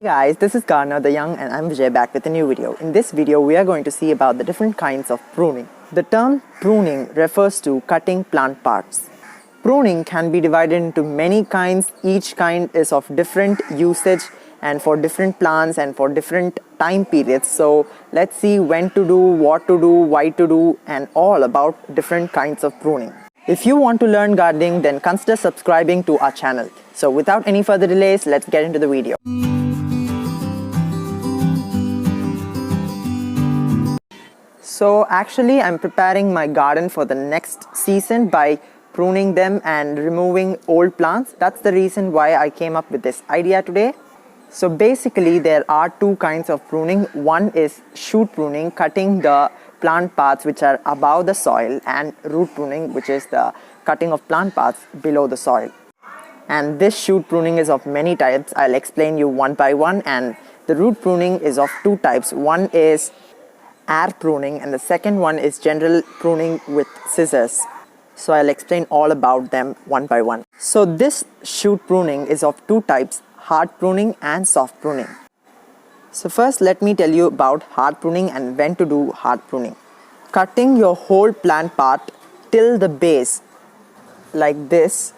Hey guys, this is Garner the Young and I'm Vijay back with a new video. In this video, we are going to see about the different kinds of pruning. The term pruning refers to cutting plant parts. Pruning can be divided into many kinds. Each kind is of different usage and for different plants and for different time periods. So let's see when to do, what to do, why to do, and all about different kinds of pruning. If you want to learn gardening, then consider subscribing to our channel. So without any further delays, let's get into the video. So actually I'm preparing my garden for the next season by pruning them and removing old plants. That's the reason why I came up with this idea today. So basically there are two kinds of pruning. One is shoot pruning, cutting the plant parts which are above the soil, and root pruning, which is the cutting of plant parts below the soil. And this shoot pruning is of many types. I'll explain you one by one. And the root pruning is of two types. One is air pruning and the second one is general pruning with scissors. So I'll explain all about them one by one. So this shoot pruning is of two types, hard pruning and soft pruning. So first let me tell you about hard pruning and when to do hard pruning. Cutting your whole plant part till the base like this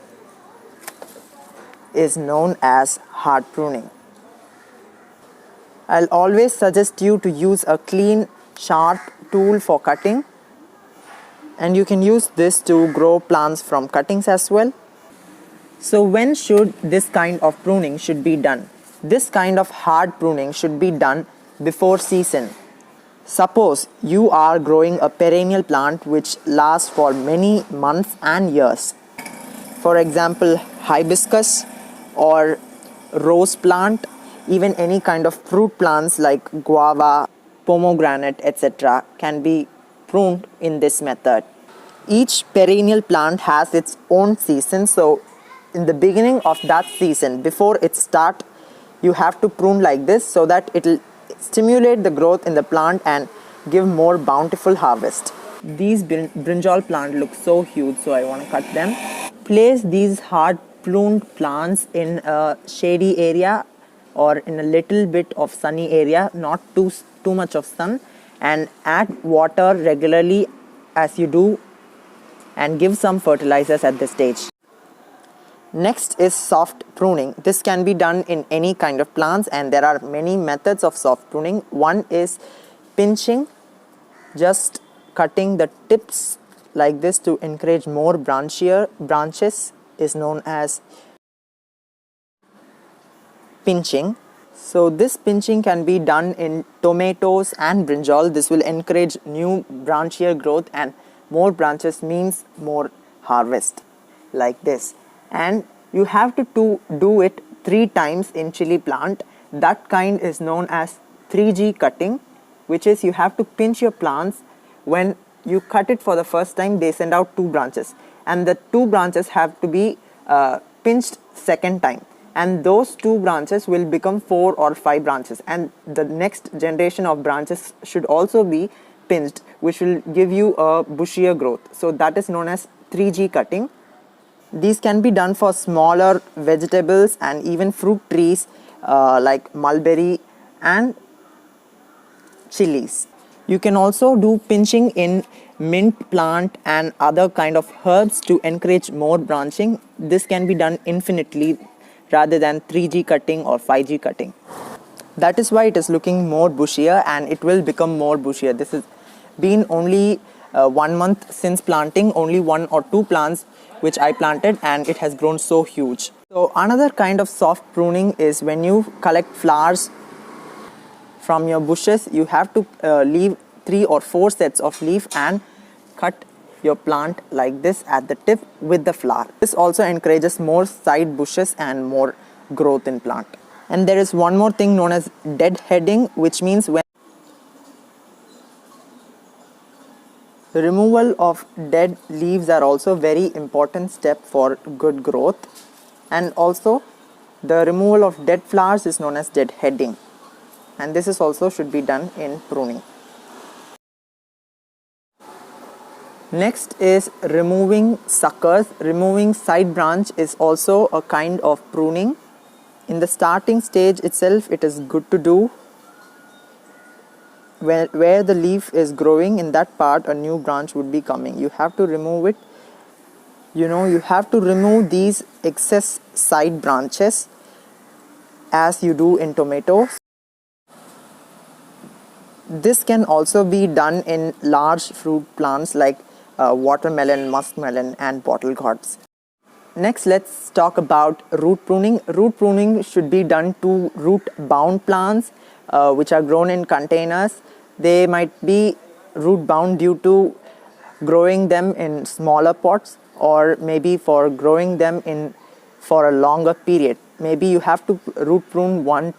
is known as hard pruning. I'll always suggest you to use a clean, sharp tool for cutting, and you can use this to grow plants from cuttings as well. So when should this kind of pruning should be done? This kind of hard pruning should be done before season. Suppose you are growing a perennial plant which lasts for many months and years. For example, hibiscus or rose plant, even any kind of fruit plants like guava, pomegranate, etc. can be pruned in this method. Each perennial plant has its own season, so in the beginning of that season, before it starts, you have to prune like this so that it will stimulate the growth in the plant and give more bountiful harvest. These brinjal plant look so huge, so I want to cut them. Place these hard pruned plants in a shady area or in a little bit of sunny area, not too much of sun, and add water regularly as you do and give some fertilizers at this stage. Next is soft pruning. This can be done in any kind of plants and there are many methods of soft pruning. One is pinching, just cutting the tips like this to encourage more branches is known as pinching. So this pinching can be done in tomatoes and brinjal. This will encourage new branchier growth, and more branches means more harvest like this. And you have to do it 3 times in chili plant. That kind is known as 3G cutting, which is you have to pinch your plants. When you cut it for the first time, they send out 2 branches, and the 2 branches have to be pinched second time, and those 2 branches will become 4 or 5 branches, and the next generation of branches should also be pinched, which will give you a bushier growth. So that is known as 3G cutting. These can be done for smaller vegetables and even fruit trees like mulberry and chilies. You can also do pinching in mint plant and other kind of herbs to encourage more branching. This can be done infinitely rather than 3G cutting or 5G cutting. That is why it is looking more bushier and it will become more bushier. This has been only 1 month since planting, only 1 or 2 plants which I planted, and it has grown so huge. So another kind of soft pruning is when you collect flowers from your bushes, you have to leave 3 or 4 sets of leaf and cut your plant like this at the tip with the flower. This also encourages more side bushes and more growth in plant. And there is one more thing known as deadheading, which means when the removal of dead leaves are also very important step for good growth, and also the removal of dead flowers is known as deadheading, and this is also should be done in pruning. Next is removing suckers. Removing side branch is also a kind of pruning. In the starting stage itself, it is good to do. Where the leaf is growing, in that part a new branch would be coming. You have to remove it. You have to remove these excess side branches as you do in tomatoes. This can also be done in large fruit plants like watermelon, muskmelon, and bottle gourds. Next, let's talk about root pruning. Root pruning should be done to root bound plants which are grown in containers. They might be root bound due to growing them in smaller pots, or maybe for growing them in for a longer period. Maybe you have to root prune once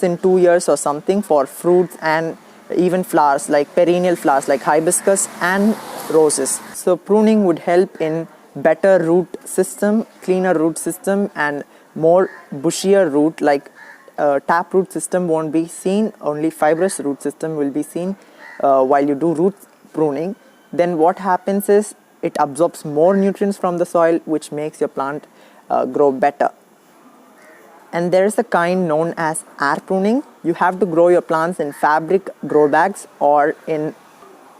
in 2 years or something for fruits and even flowers like perennial flowers like hibiscus and roses. So pruning would help in better root system, cleaner root system, and more bushier root. Like tap root system won't be seen, only fibrous root system will be seen while you do root pruning. Then what happens is it absorbs more nutrients from the soil, which makes your plant grow better. And there is a kind known as air pruning. You have to grow your plants in fabric grow bags or in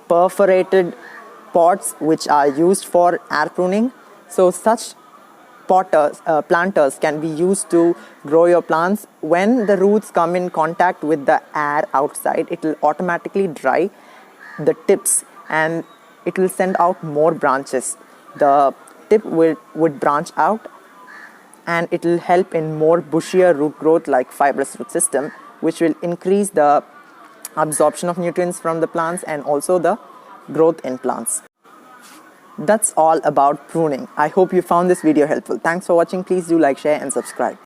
perforated pots which are used for air pruning. So such planters can be used to grow your plants. When the roots come in contact with the air outside, it will automatically dry the tips and it will send out more branches. The tip would branch out, and it will help in more bushier root growth like fibrous root system, which will increase the absorption of nutrients from the plants and also the growth in plants. That's all about pruning. I hope you found this video helpful. Thanks for watching. Please do like, share, and subscribe.